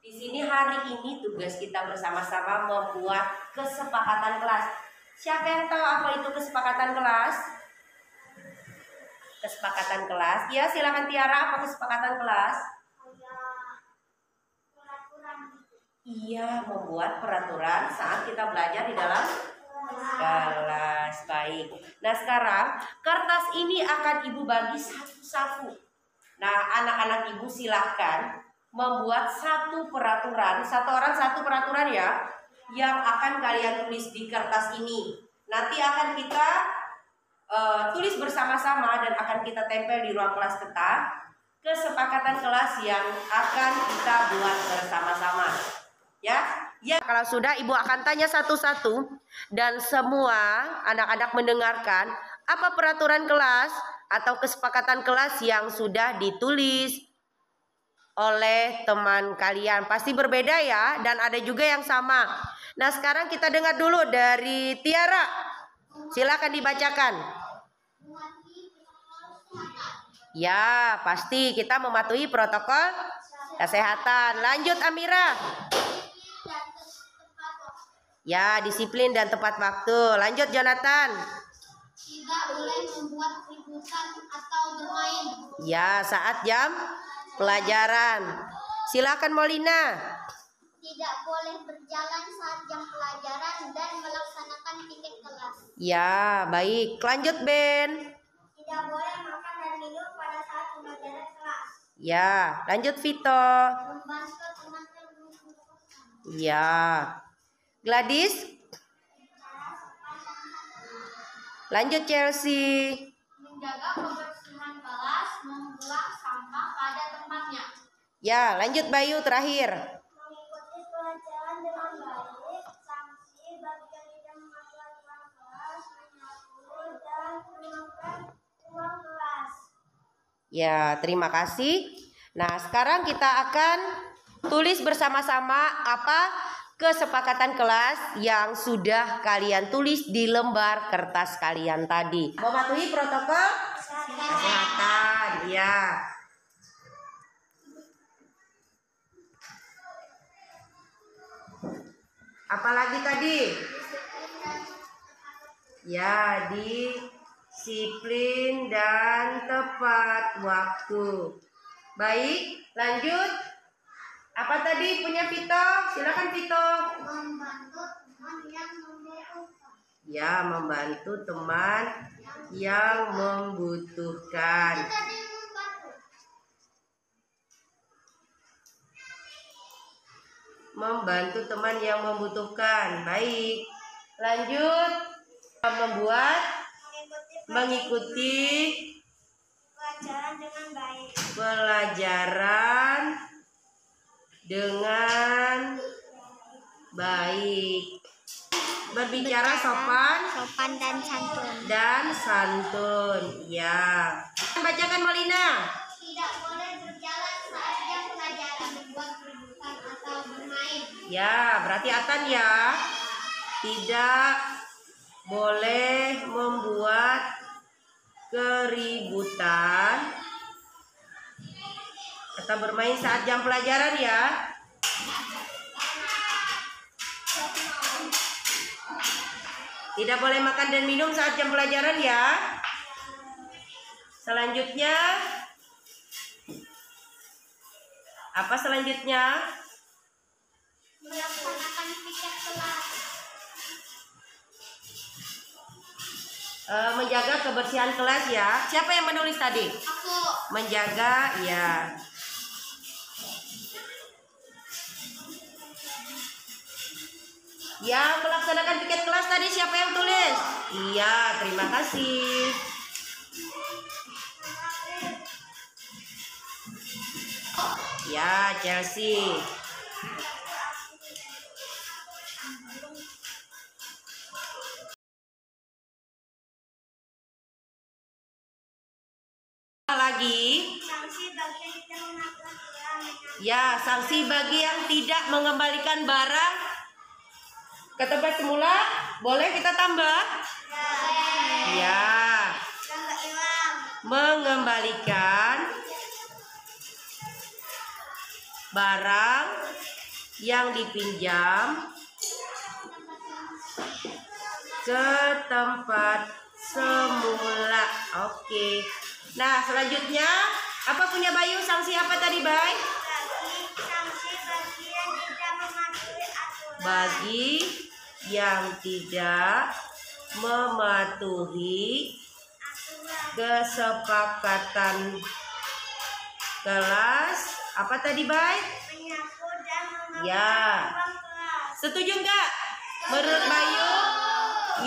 Di sini hari ini tugas kita bersama-sama membuat kesepakatan kelas. Siapa yang tahu apa itu kesepakatan kelas? Kesepakatan kelas. Ya, silakan Tiara, apa kesepakatan kelas? Iya, membuat peraturan saat kita belajar di dalam kelas. Baik. Nah, sekarang kertas ini akan Ibu bagi satu-satu. Nah, anak-anak Ibu silahkan membuat satu peraturan, satu orang satu peraturan ya, yang akan kalian tulis di kertas ini. Nanti akan kita tulis bersama-sama dan akan kita tempel di ruang kelas kita. Kesepakatan kelas yang akan kita buat bersama-sama. Ya, kalau sudah Ibu akan tanya satu-satu dan semua anak-anak mendengarkan apa peraturan kelas atau kesepakatan kelas yang sudah ditulis oleh teman kalian. Pasti berbeda ya, dan ada juga yang sama. Nah, sekarang kita dengar dulu dari Tiara. Silakan dibacakan. Ya, pasti kita mematuhi protokol kesehatan. Lanjut Amira. Ya, disiplin dan tepat waktu. Lanjut Jonathan. Tidak boleh membuat keributan atau bermain. Ya, saat jam pelajaran. Silakan Molina. Tidak boleh berjalan saat jam pelajaran dan melaksanakan piket kelas. Ya, baik. Lanjut Ben. Tidak boleh makan dan minum pada saat pembelajaran kelas. Ya, lanjut Vito. Membantu teman-teman mengumpulkan. Ya. Gladys. Lanjut Chelsea. Menjaga kebersihan kelas, membuang sampah pada tempatnya. Ya, lanjut Bayu terakhir. Mengikuti pelajaran dengan baik, sanksi bagi yang tidak mematuhi aturan kelas, menyapu dan menyiapkan uang kelas. Ya, terima kasih. Nah, sekarang kita akan tulis bersama-sama apa kesepakatan kelas yang sudah kalian tulis di lembar kertas kalian tadi. Mematuhi protokol kesehatan. Ya. Apalagi tadi? Ya, disiplin dan tepat waktu. Baik, lanjut. Apa tadi punya Vito? Silakan Vito. Membantu teman yang membutuhkan. Ya, membantu teman yang membutuhkan. Membantu teman yang membutuhkan. Baik. Lanjut. Mengikuti Pelajaran dengan baik. Pelajaran dengan baik. Berbicara sopan dan santun. Ya. Bacakan Molina. Tidak boleh berjalan saat jam pelajaran, membuat keributan atau bermain. Ya, berarti Atan ya. Tidak boleh membuat keributan atau bermain saat jam pelajaran ya. Tidak boleh makan dan minum saat jam pelajaran ya. Selanjutnya apa selanjutnya? Melaksanakan piket kelas. Menjaga kebersihan kelas ya. Siapa yang menulis tadi? Aku. Menjaga ya. Yang melaksanakan piket kelas tadi siapa yang tulis? Iya, terima kasih. Ya, Chelsea. Lagi. Ya, sanksi bagi yang tidak mengembalikan barang ke tempat semula. Boleh kita tambah? Ya. Mengembalikan barang yang dipinjam ke tempat semula. Oke. Nah, selanjutnya apa punya Bayu? Sanksi apa tadi, Bay? Sanksi Bagi yang tidak mematuhi kesepakatan kelas. Apa tadi, Bay? menyapu dan mengepel Ya. ruang kelas. Setuju nggak? Menurut Bayu,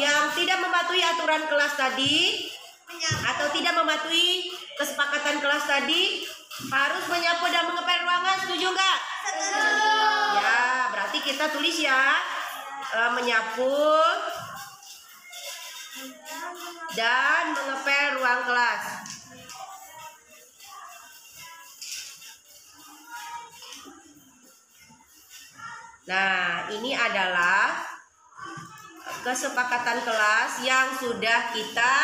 yang tidak mematuhi aturan kelas tadi atau tidak mematuhi kesepakatan kelas tadi harus menyapu dan mengepel ruangan. Setuju nggak? Ya, berarti kita tulis ya, menyapu dan mengepel ruang kelas. Nah, ini adalah kesepakatan kelas yang sudah kita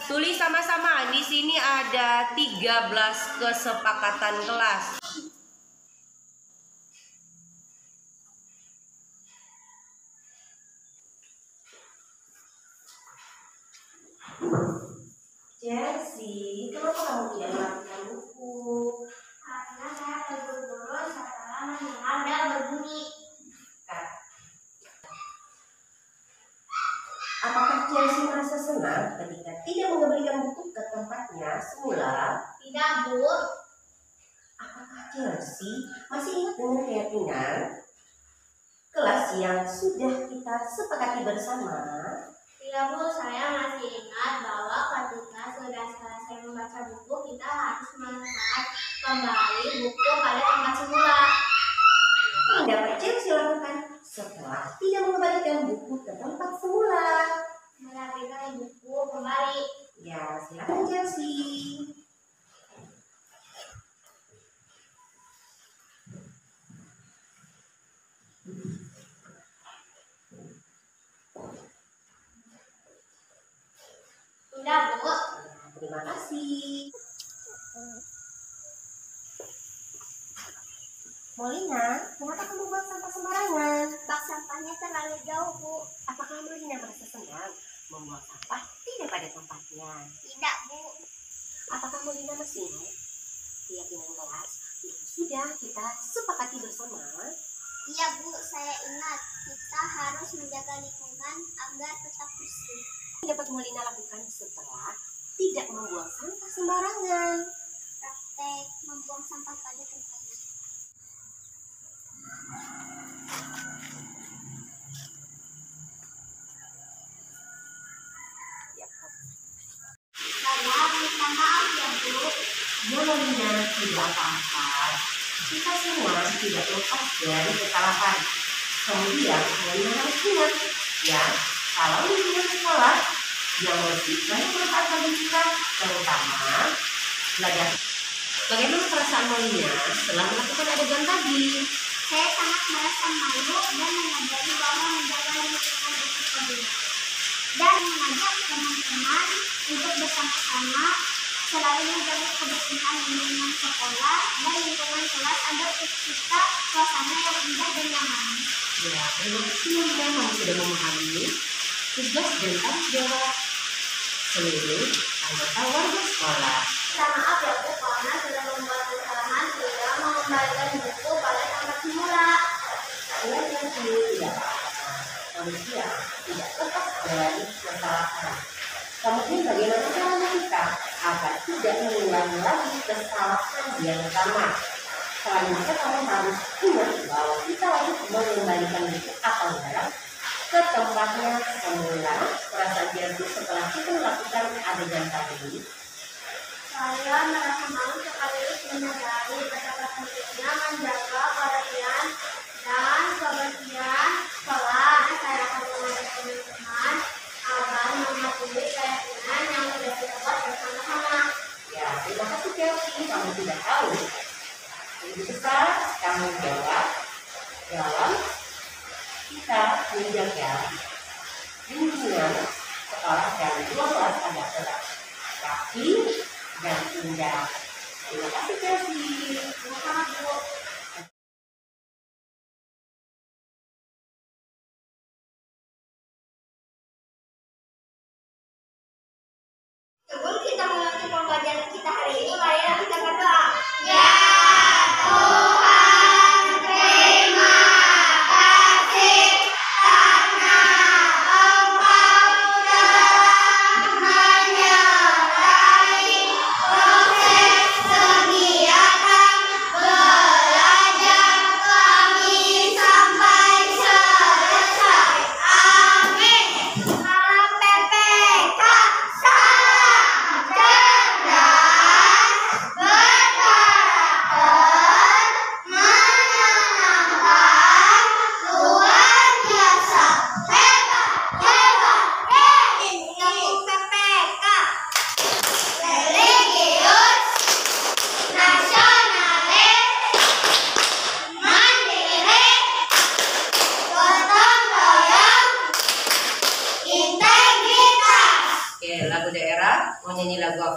tulis sama-sama. Di sini ada 13 kesepakatan kelas. Chelsea, kenapa kamu tidak melakukan buku? Karena saya terburu-buru setelah mendengar bel berbunyi. Apakah Chelsea merasa senang ketika tidak mengembalikan buku ke tempatnya semula? Tidak, Bu. Apakah Chelsea masih ingat dengan keyakinan kelas yang sudah kita sepakati bersama? Tidak, Bu. Saya masih ingat bahwa ketika sudah selesai membaca buku, kita harus meletakkan kembali buku pada tempat semula. Apa yang dapat Chelsea lakukan setelah tidak mengembalikan buku ke tempat semula? Merapikan buku kembali. Ya, silakan Chelsea. Tidak, Bu. Terima kasih. Molina, kenapa kamu buang sampah sembarangan? Bak sampahnya terlalu jauh, Bu. Apakah Molina merasa senang membuang sampah tidak pada tempatnya? Tidak, Bu. Apakah Molina masih ingat keyakinan kelas yang sudah kita sepakati bersama? Iya, Bu. Saya ingat. Kita harus menjaga lingkungan agar tetap bersih. Apa yang dapat Molina lakukan setelah tidak membuang sampah sembarangan? Praktek membuang sampah pada tempatnya. Saya minta maaf ya, Bu. Ya Molina, tidak apa-apa. Kita semua tidak lepas dari kesalahan. Kemudian Molina harus ingat, ya, kalau lingkungan sekolah yang masih banyak manfaat bagi kita, terutama belajar. Bagaimana perasaan Molina setelah melakukan adegan tadi? Saya sangat merasa malu dan menyadari bahwa menjaga lingkungan itu penting. Dan mengajak teman-teman untuk bersama-sama selalu menjaga kebersihan lingkungan sekolah dan lingkungan kelas agar kita suasana yang indah dan nyaman. Ya, terima kasih Molina, kamu sudah memahami tugas dan tanggung jawab seluruh anggota warga sekolah. Minta maaf ya, Bu, karena sudah membuat kesalahan tidak mengembalikan buku pada tempat semula. Ya, Chelsea, tidak apa-apa. Manusia tidak lepas dari kesalahan. Kemudian bagaimana caranya kita agar tidak mengulangi lagi kesalahan yang sama? Selanjutnya kamu harus ingat bahwa kita wajib mengembalikan buku atau barang ke tempatnya semula. Perasaan Chelsea setelah kita melakukan adegan tadi. Saya merasa malu sekaligus menyadari betapa pentingnya menjaga perhatian dan kebersihan sekolah. Saya akan mengajak teman-teman agar mematuhi keyakinan yang sudah kita buat bersama-sama. Ya, terima kasih Chelsea. Kamu tidak tahu lebih besar tanggung jawab dalam kita menjaga lingkungan sekolah dan ruang kelas agar tetap rapi dan indah. Terima kasih Chelsea. Sama-sama, Bu.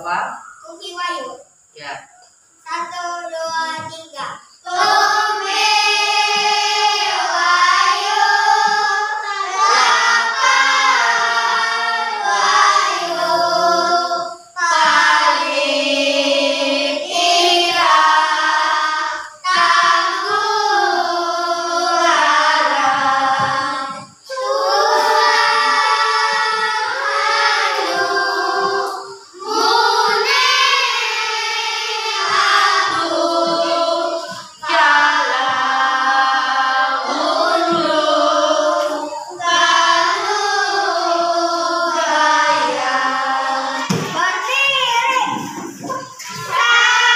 Bapak? Uki Wayu. Ya. 1, 2, 3. Umi Wayu, lapan Wayu, paling ira, tangguran, Suhayu, mune aku, jalan unjuk, galuh gaya, berdiri, salaman,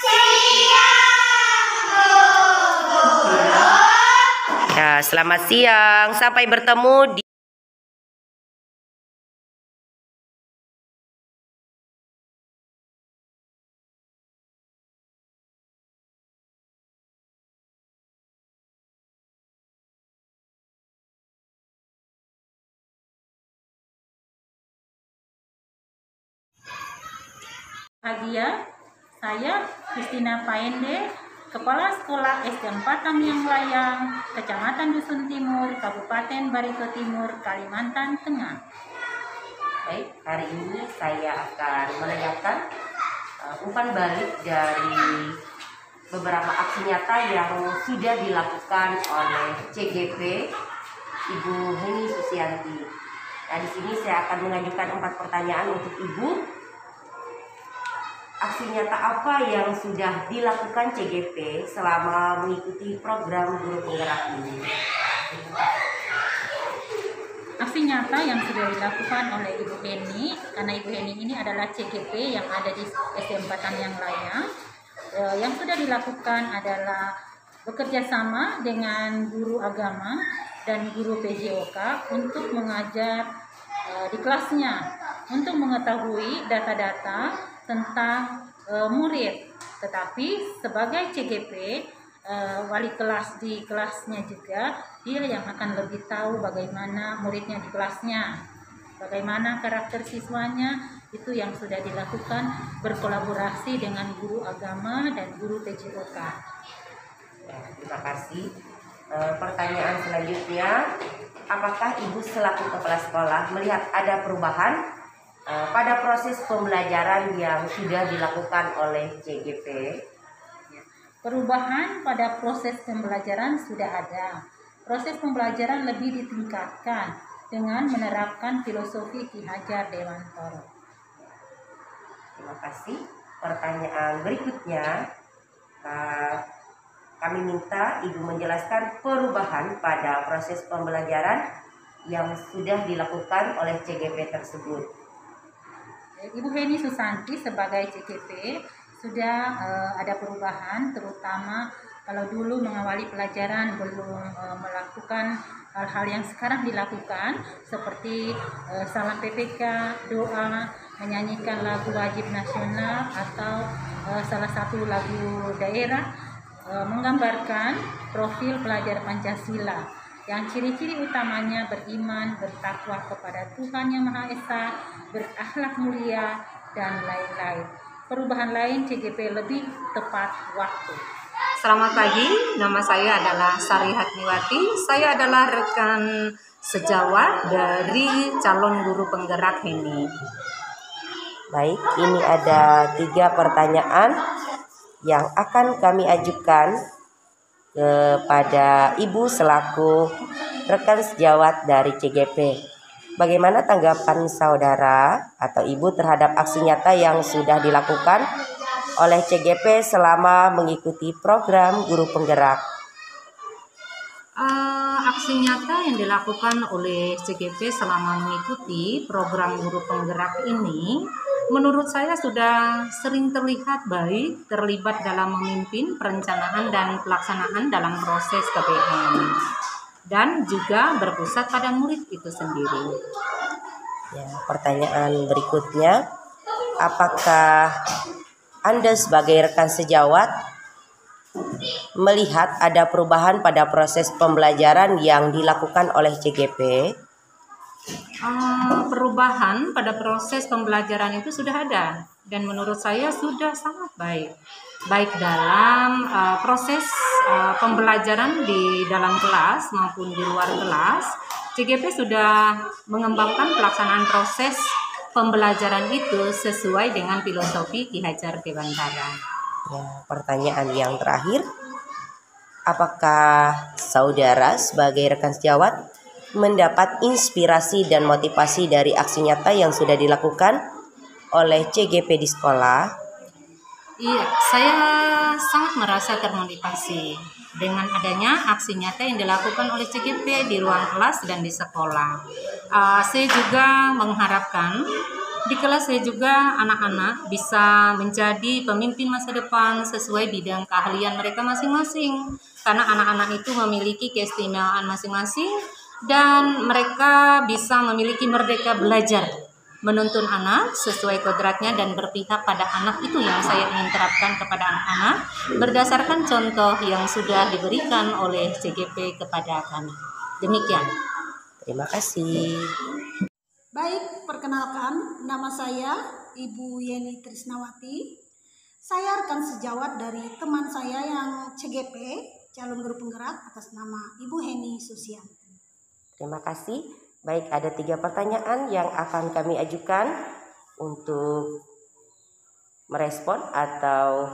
siang bobo. Ya, selamat siang. Sampai bertemu di Bahagia, saya Kristina Paende, Kepala Sekolah SD 4 Tamiang Layang, Kecamatan Dusun Timur, Kabupaten Barito Timur, Kalimantan Tengah. Baik, hari ini saya akan menanyakan umpan balik dari beberapa aksi nyata yang sudah dilakukan oleh CGP Ibu Heni Susianti. Nah, di sini saya akan mengajukan 4 pertanyaan untuk Ibu. Aksi nyata apa yang sudah dilakukan CGP selama mengikuti program guru penggerak ini? Aksi nyata yang sudah dilakukan oleh Ibu Heni, karena Ibu Heni ini adalah CGP yang ada di SD 4 Tamiang Layang. Yang sudah dilakukan adalah bekerja sama dengan guru agama dan guru PJOK untuk mengajar di kelasnya, untuk mengetahui data-data tentang murid. Tetapi sebagai CGP, wali kelas di kelasnya juga, dia yang akan lebih tahu bagaimana muridnya di kelasnya, bagaimana karakter siswanya. Itu yang sudah dilakukan berkolaborasi dengan guru agama dan guru PJOK. Ya, terima kasih. Pertanyaan selanjutnya, apakah Ibu selaku kepala sekolah melihat ada perubahan pada proses pembelajaran yang sudah dilakukan oleh CGP? Perubahan pada proses pembelajaran sudah ada. Proses pembelajaran lebih ditingkatkan dengan menerapkan filosofi Ki Hajar Dewantara. Terima kasih. Pertanyaan berikutnya, kami minta Ibu menjelaskan perubahan pada proses pembelajaran yang sudah dilakukan oleh CGP tersebut. Ibu Heni Susanti sebagai CGP sudah ada perubahan, terutama kalau dulu mengawali pelajaran belum melakukan hal-hal yang sekarang dilakukan, seperti salam PPK, doa, menyanyikan lagu wajib nasional atau salah satu lagu daerah, menggambarkan profil pelajar Pancasila yang ciri-ciri utamanya beriman, bertakwa kepada Tuhan Yang Maha Esa, berakhlak mulia, dan lain-lain. Perubahan lain CGP lebih tepat waktu. Selamat pagi, nama saya adalah Sari Hatniwati. Saya adalah rekan sejawat dari calon guru penggerak Heni. Baik, ini ada 3 pertanyaan yang akan kami ajukan kepada Ibu selaku rekan sejawat dari CGP. Bagaimana tanggapan saudara atau Ibu terhadap aksi nyata yang sudah dilakukan oleh CGP selama mengikuti program guru penggerak? Aksi nyata yang dilakukan oleh CGP selama mengikuti program guru penggerak ini, menurut saya sudah sering terlihat baik terlibat dalam memimpin perencanaan dan pelaksanaan dalam proses KBM, dan juga berpusat pada murid itu sendiri. Ya, pertanyaan berikutnya, apakah Anda sebagai rekan sejawat melihat ada perubahan pada proses pembelajaran yang dilakukan oleh CGP? Perubahan pada proses pembelajaran itu sudah ada dan menurut saya sudah sangat baik dalam proses pembelajaran di dalam kelas maupun di luar kelas. CGP sudah mengembangkan pelaksanaan proses pembelajaran itu sesuai dengan filosofi Ki Hajar Dewantara. Ya, pertanyaan yang terakhir, apakah saudara sebagai rekan sejawat mendapat inspirasi dan motivasi dari aksi nyata yang sudah dilakukan oleh CGP di sekolah? Iya, saya sangat merasa termotivasi dengan adanya aksi nyata yang dilakukan oleh CGP di ruang kelas dan di sekolah. Saya juga mengharapkan di kelas saya juga anak-anak bisa menjadi pemimpin masa depan sesuai bidang keahlian mereka masing-masing. Karena anak-anak itu memiliki keistimewaan masing-masing dan mereka bisa memiliki merdeka belajar, menuntun anak sesuai kodratnya dan berpihak pada anak. Itu yang saya ingin terapkan kepada anak-anak berdasarkan contoh yang sudah diberikan oleh CGP kepada kami. Demikian. Terima kasih. Baik, perkenalkan, nama saya Ibu Yeni Trisnawati. Saya rekan sejawat dari teman saya yang CGP, calon guru penggerak, atas nama Ibu Heni Susianti. Terima kasih. Baik, ada 3 pertanyaan yang akan kami ajukan untuk merespon atau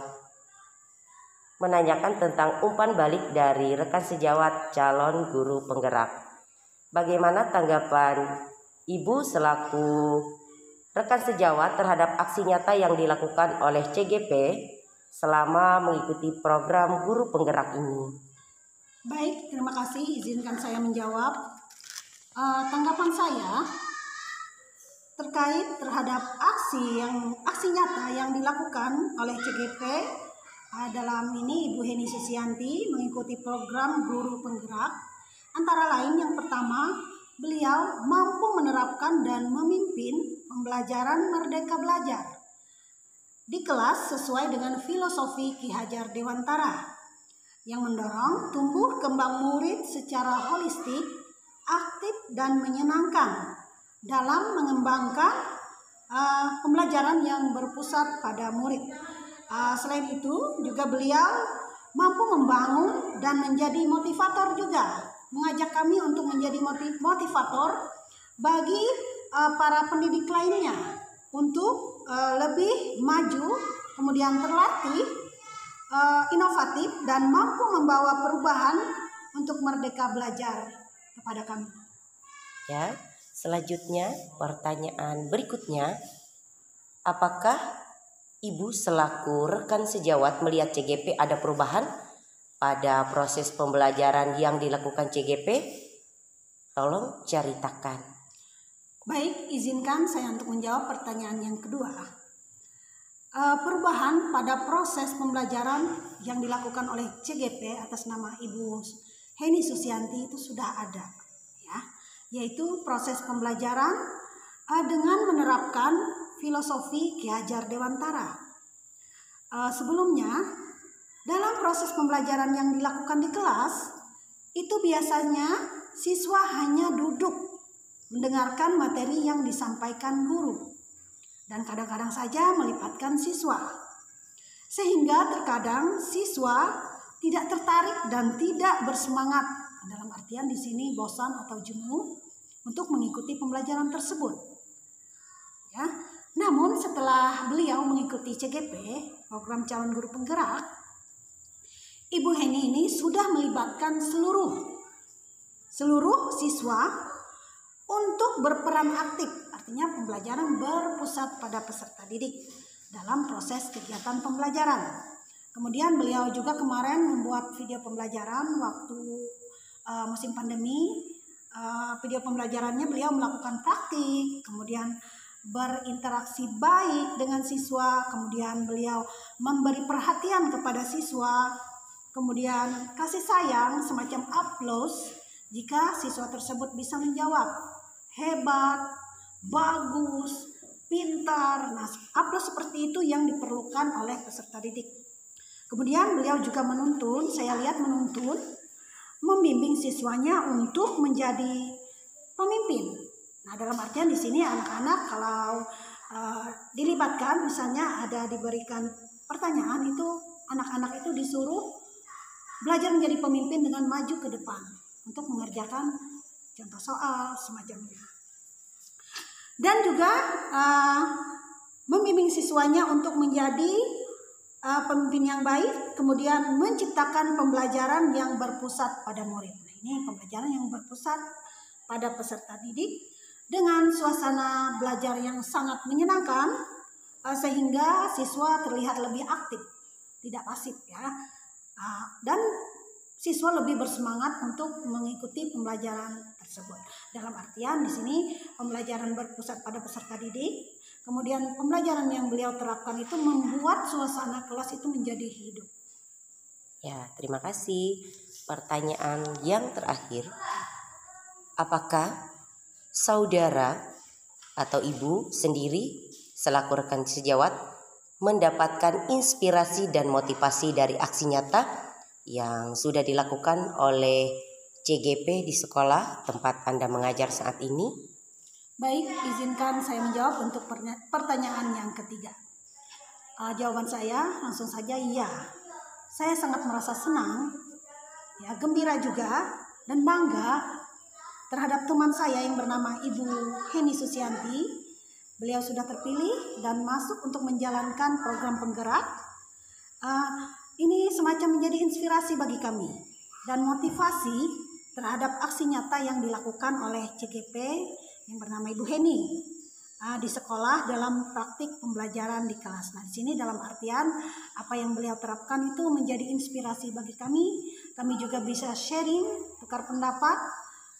menanyakan tentang umpan balik dari rekan sejawat calon guru penggerak. Bagaimana tanggapan Ibu selaku rekan sejawat terhadap aksi nyata yang dilakukan oleh CGP selama mengikuti program guru penggerak ini? Baik, terima kasih. Izinkan saya menjawab. Tanggapan saya terkait terhadap aksi nyata yang dilakukan oleh CGP dalam ini Ibu Heni Susianti mengikuti program guru penggerak, antara lain yang pertama, beliau mampu menerapkan dan memimpin pembelajaran Merdeka Belajar di kelas sesuai dengan filosofi Ki Hajar Dewantara yang mendorong tumbuh kembang murid secara holistik, aktif dan menyenangkan dalam mengembangkan pembelajaran yang berpusat pada murid. Selain itu juga beliau mampu membangun dan menjadi motivator juga, mengajak kami untuk menjadi motivator bagi para pendidik lainnya untuk lebih maju, kemudian terlatih, inovatif dan mampu membawa perubahan untuk Merdeka Belajar kepada kami. Ya, selanjutnya pertanyaan berikutnya, apakah Ibu selaku rekan sejawat melihat CGP ada perubahan pada proses pembelajaran yang dilakukan CGP? Tolong ceritakan. Baik, izinkan saya untuk menjawab pertanyaan yang kedua. Perubahan pada proses pembelajaran yang dilakukan oleh CGP atas nama Ibu Heni Susianti itu sudah ada, ya, yaitu proses pembelajaran dengan menerapkan filosofi Ki Hajar Dewantara. Sebelumnya, dalam proses pembelajaran yang dilakukan di kelas, itu biasanya siswa hanya duduk mendengarkan materi yang disampaikan guru, dan kadang-kadang saja melibatkan siswa. Sehingga terkadang siswa tidak tertarik dan tidak bersemangat, dalam artian di sini bosan atau jenuh untuk mengikuti pembelajaran tersebut. Ya, namun setelah beliau mengikuti CGP, program calon guru penggerak, Ibu Heni ini sudah melibatkan seluruh siswa untuk berperan aktif, artinya pembelajaran berpusat pada peserta didik dalam proses kegiatan pembelajaran. Kemudian beliau juga kemarin membuat video pembelajaran waktu musim pandemi. Video pembelajarannya beliau melakukan praktik, kemudian berinteraksi baik dengan siswa, kemudian beliau memberi perhatian kepada siswa, kemudian kasih sayang semacam aplaus jika siswa tersebut bisa menjawab hebat, bagus, pintar. Nah, aplaus seperti itu yang diperlukan oleh peserta didik. Kemudian beliau juga saya lihat menuntun, membimbing siswanya untuk menjadi pemimpin Nah, dalam artian di sini anak-anak kalau dilibatkan, misalnya ada diberikan pertanyaan, itu anak-anak itu disuruh belajar menjadi pemimpin dengan maju ke depan untuk mengerjakan contoh soal semacamnya. Dan juga membimbing siswanya untuk menjadi pemimpin yang baik, kemudian menciptakan pembelajaran yang berpusat pada murid. Nah, ini pembelajaran yang berpusat pada peserta didik dengan suasana belajar yang sangat menyenangkan, sehingga siswa terlihat lebih aktif, tidak pasif ya. Dan siswa lebih bersemangat untuk mengikuti pembelajaran tersebut. Dalam artian di sini pembelajaran berpusat pada peserta didik, kemudian pembelajaran yang beliau terapkan itu membuat suasana kelas itu menjadi hidup. Ya, terima kasih. Pertanyaan yang terakhir, apakah saudara atau ibu sendiri selaku rekan sejawat mendapatkan inspirasi dan motivasi dari aksi nyata yang sudah dilakukan oleh CGP di sekolah tempat Anda mengajar saat ini? Baik, izinkan saya menjawab untuk pertanyaan yang ketiga. Jawaban saya langsung saja iya. Saya sangat merasa senang, ya, gembira juga, dan bangga terhadap teman saya yang bernama Ibu Heni Susianti. Beliau sudah terpilih dan masuk untuk menjalankan program penggerak. Ini semacam menjadi inspirasi bagi kami dan motivasi terhadap aksi nyata yang dilakukan oleh CGP yang bernama Ibu Heni di sekolah dalam praktik pembelajaran di kelas. Nah, di sini dalam artian apa yang beliau terapkan itu menjadi inspirasi bagi kami. Kami juga bisa sharing, tukar pendapat,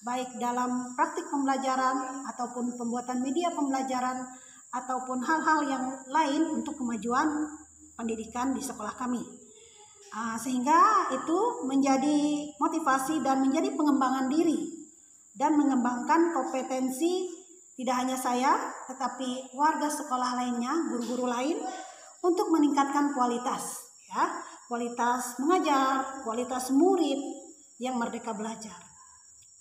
baik dalam praktik pembelajaran ataupun pembuatan media pembelajaran ataupun hal-hal yang lain untuk kemajuan pendidikan di sekolah kami. Sehingga itu menjadi motivasi dan menjadi pengembangan diri dan mengembangkan kompetensi tidak hanya saya tetapi warga sekolah lainnya, guru-guru lain, untuk meningkatkan kualitas, ya, kualitas mengajar, kualitas murid yang merdeka belajar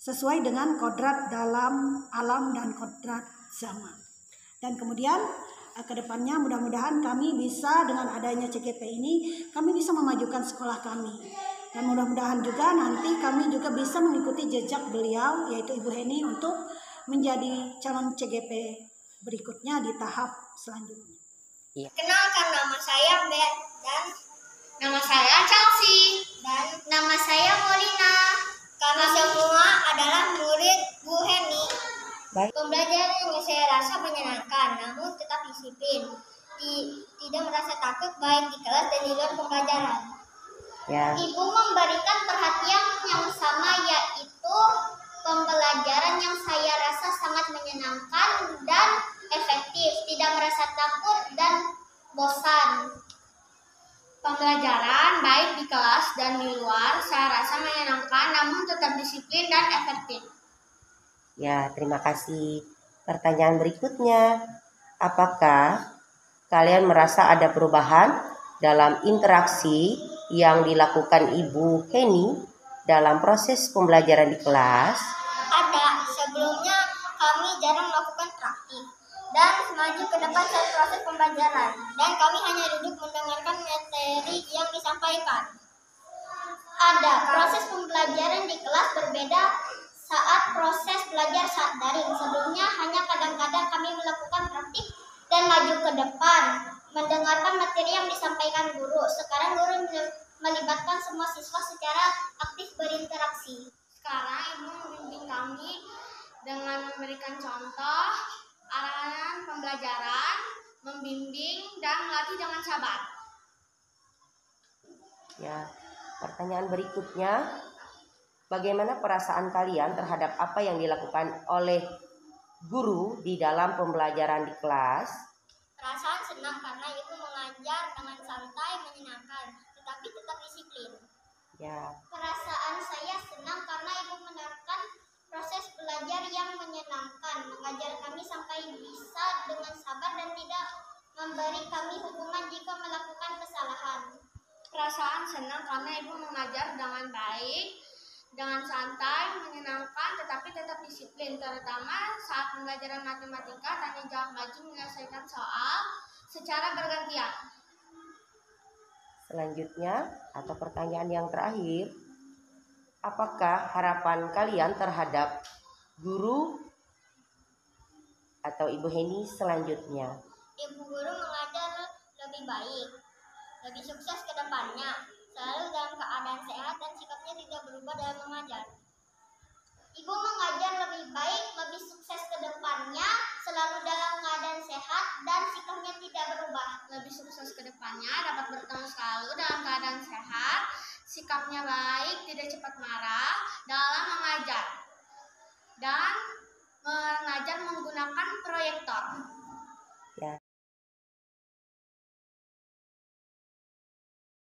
sesuai dengan kodrat dalam alam dan kodrat zaman. Dan kemudian kedepannya mudah-mudahan kami bisa dengan adanya CGP ini kami bisa memajukan sekolah kami. Dan mudah-mudahan juga nanti kami juga bisa mengikuti jejak beliau yaitu Ibu Heni untuk menjadi calon CGP berikutnya di tahap selanjutnya. Kenalkan, nama saya Ben dan nama saya Chelsea dan nama saya Molina. Kami semua adalah murid Bu Heni. Baik. Pembelajaran yang saya rasa menyenangkan, namun tetap disiplin. Tidak merasa takut baik di kelas dan di luar pembelajaran. Ya. Ibu memberikan perhatian yang sama, yaitu pembelajaran yang saya rasa sangat menyenangkan dan efektif. Tidak merasa takut dan bosan. Pembelajaran baik di kelas dan di luar saya rasa menyenangkan, namun tetap disiplin dan efektif. Ya, terima kasih. Pertanyaan berikutnya, apakah kalian merasa ada perubahan dalam interaksi yang dilakukan Ibu Heni dalam proses pembelajaran di kelas? Ada. Sebelumnya kami jarang melakukan praktik dan maju ke depan saat proses pembelajaran, dan kami hanya duduk mendengarkan materi yang disampaikan. Ada. Proses pembelajaran di kelas berbeda saat proses belajar saat daring. Sebelumnya hanya kadang-kadang kami melakukan praktik dan maju ke depan mendengarkan materi yang disampaikan guru. Sekarang guru melibatkan semua siswa secara aktif berinteraksi. Sekarang ibu membimbing kami dengan memberikan contoh, arahan pembelajaran, membimbing dan melatih dengan sabar. Ya, pertanyaan berikutnya, bagaimana perasaan kalian terhadap apa yang dilakukan oleh guru di dalam pembelajaran di kelas? Perasaan senang karena ibu mengajar dengan santai, menyenangkan, tetapi tetap disiplin. Ya. Perasaan saya senang karena ibu menerapkan proses belajar yang menyenangkan, mengajar kami sampai bisa dengan sabar dan tidak memberi kami hukuman jika melakukan kesalahan. Perasaan senang karena ibu mengajar dengan baik dengan santai, menyenangkan, tetapi tetap disiplin, terutama saat pembelajaran matematika. Tanya jawab maju menyelesaikan soal secara bergantian. Selanjutnya, atau pertanyaan yang terakhir, apakah harapan kalian terhadap guru atau Ibu Heni selanjutnya? Ibu guru mengajar lebih baik, lebih sukses ke depannya, selalu dalam keadaan sehat dan sikapnya tidak berubah dalam mengajar. Ibu mengajar lebih baik, lebih sukses ke depannya, selalu dalam keadaan sehat dan sikapnya tidak berubah. Lebih sukses ke depannya, dapat bertemu selalu dalam keadaan sehat, sikapnya baik, tidak cepat marah dalam mengajar. Dan